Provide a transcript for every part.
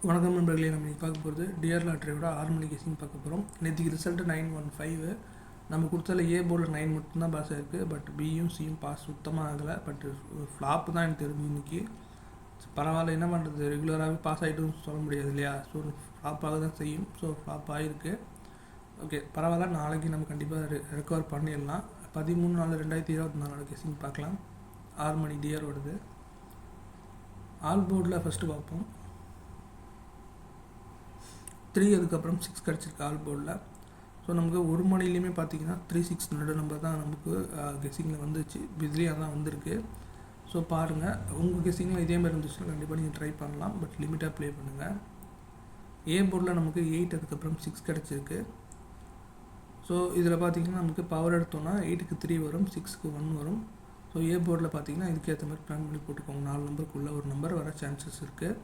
வணக்கம் நண்பர்களே, நம்ம இன்றைக்கி பார்க்க போகிறது டிஆர் லாட்ரியோட 6 மணி கெஸிங் பார்க்க போகிறோம். நேற்றுக்கு ரிசல்ட்டு 915. நம்ம கொடுத்தால ஏ போர்டில் 9 மட்டும்தான் பாஸ் ஆகிருக்கு. பட் பியும் சியும் பாஸ் சுத்தமாக ஆகலை. பட் ஃப்ளாப்பு தான் எனக்கு தெரிஞ்சு இன்றைக்கி. பரவாயில்ல, என்ன பண்ணுறது, ரெகுலராகவே பாஸ் ஆகிட்டுன்னு சொல்ல முடியாது இல்லையா. ஸோ ஃப்ளாப்பாக தான் செய்யும். ஸோ ஃப்ளாப் ஆகிருக்கு. ஓகே, பரவாயில்ல, நாளைக்கு நம்ம கண்டிப்பாக ரெக்கவர் பண்ணிடலாம். 13/4/2024 கெஸிங் பார்க்கலாம். 6 மணி டிஆரோடது. ஆல் போர்டில் ஃபஸ்ட்டு பார்ப்போம். 3 அதுக்கப்புறம் 6 கிடச்சிருக்கு ஆல் போர்டில். ஸோ நமக்கு ஒரு மணிலையுமே பார்த்தீங்கன்னா 3-6 நடு நம்பர் தான் நமக்கு கெஸிங்கில் வந்துச்சு. இதுலேயும் தான் வந்திருக்கு. ஸோ பாருங்கள், உங்கள் கெஸிங்கில் இதே மாதிரி இருந்துச்சுன்னா கண்டிப்பாக நீங்கள் ட்ரை பண்ணலாம். பட் லிமிட்டாக ப்ளே பண்ணுங்கள். ஏ போர்டில் நமக்கு 8 அதுக்கப்புறம் 6 கிடச்சிருக்கு. ஸோ இதில் பார்த்தீங்கன்னா நமக்கு பவர் எடுத்தோன்னா 8க்கு 3 வரும், 6க்கு 1 வரும். ஸோ ஏ போர்டில் பார்த்தீங்கன்னா இதுக்கேற்ற மாதிரி பிளான் பண்ணி போட்டுக்கோங்க. 4 நம்பருக்குள்ளே ஒரு நம்பர் வர சான்சஸ் இருக்குது.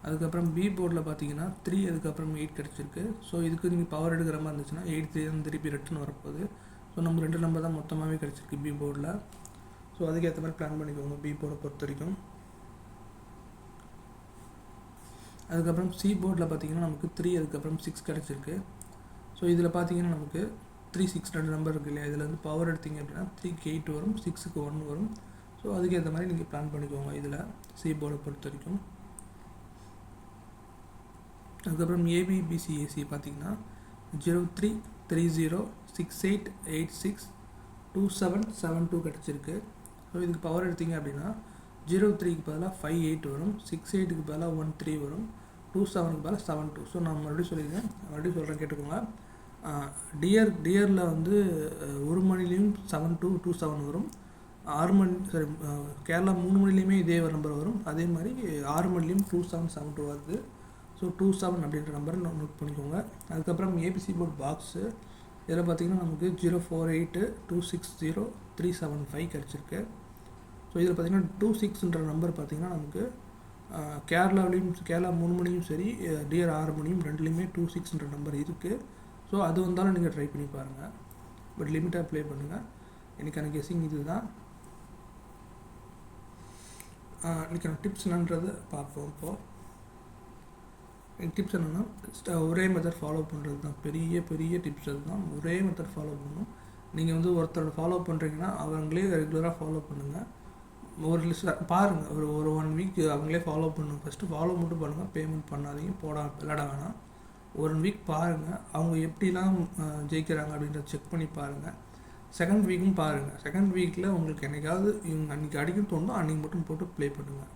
அதுக்கப்புறம் பி போர்டில் பார்த்தீங்கன்னா 3 அதுக்கப்புறம் 8 கிடச்சிருக்கு. ஸோ இதுக்கு நீங்கள் பவர் எடுக்கிற மாதிரி இருந்துச்சுன்னா 8 தான் திருப்பி ரிட்டன் வரப்போகுது. ஸோ நம்ம 2 நம்பர் தான் மொத்தமாகவே கிடச்சிருக்கு பி போர்டில். ஸோ அதுக்கேற்ற மாதிரி பிளான் பண்ணிக்கோங்க பி போர்டை பொறுத்த வரைக்கும். அதுக்கப்புறம் சி போர்டில் பார்த்தீங்கன்னா நமக்கு 3 அதுக்கப்புறம் 6 கிடச்சிருக்கு. ஸோ இதில் பார்த்தீங்கன்னா நமக்கு 3-6 2 நம்பர் இருக்குது இல்லையா. இதில் வந்து பவர் எடுத்திங்க அப்படின்னா 3க்கு 8 வரும், 6க்கு 1 வரும். ஸோ அதுக்கேற்ற மாதிரி நீங்கள் பிளான் பண்ணிக்கோங்க இதில் சி போர்டை பொறுத்த வரைக்கும். அதுக்கப்புறம் ஏபிபிசிஏசி பார்த்தீங்கன்னா 033068862772 கிடச்சிருக்கு. ஸோ இதுக்கு பவர் எடுத்திங்க அப்படின்னா 03க்கு பதிலாக 58 வரும், 68க்கு பதிலாக 13 வரும், 27க்கு பதிலாக 72. ஸோ நான் மறுபடியும் சொல்கிறேன் கேட்டுக்கோங்க. டியரில் வந்து ஒரு மணிலையும் 7227 வரும். 6 மணி கேரளா 3 மணிலையுமே இதே நம்பர் வரும். அதே மாதிரி 6 மணிலையும் 2772 வருது. ஸோ 27 அப்படின்ற நம்பரை நோட் பண்ணிக்கோங்க. அதுக்கப்புறம் ஏபிசி போர்டு பாக்ஸு இதில் பார்த்திங்கன்னா நமக்கு 0482600375 கிடச்சிருக்கு. ஸோ இதில் பார்த்திங்கன்னா 26ன்ற நம்பர் பார்த்திங்கன்னா நமக்கு கேரளா 3 மணியும் சரி, டிஆர் 6 மணியும் ரெண்டுலேயுமே 26ன்ற நம்பர் இருக்குது. ஸோ அது வந்தாலும் நீங்கள் ட்ரை பண்ணி பாருங்கள். பட் லிமிட்டாக ப்ளே பண்ணுங்கள். இன்றைக்கான கெஸிங் இது தான். இன்றைக்கான டிப்ஸ் என்னன்றதை பார்ப்போம். இப்போது டிப்ஸ் என்னென்னா, ஒரே மெத்தட் ஃபாலோ பண்ணுறது தான். பெரிய டிப்ஸ் அது தான். ஒரே மெத்தட் ஃபாலோ பண்ணணும். நீங்கள் வந்து ஒருத்தரோட ஃபாலோ பண்ணுறீங்கன்னா அவங்களே ரெகுலராக ஃபாலோ பண்ணுங்கள். ஒரு லிஸ்ட் பாருங்கள், ஒரு 1 வீக் அவங்களே ஃபாலோ பண்ணுங்கள். ஃபஸ்ட்டு ஃபாலோ மட்டும் பண்ணுங்கள், பேமெண்ட் பண்ணாதீங்க, விளையாட வேணாம். 1 வீக் பாருங்கள், அவங்க எப்படிலாம் ஜெயிக்கிறாங்க அப்படின்றத செக் பண்ணி பாருங்கள். செகண்ட் வீக்கும் பாருங்கள். செகண்ட் வீக்கில் உங்களுக்கு என்னைக்காவது இவங்க அன்றைக்கி அடிக்கணும் தோணும், அன்றைக்கி மட்டும் போட்டு ப்ளே பண்ணுங்கள்.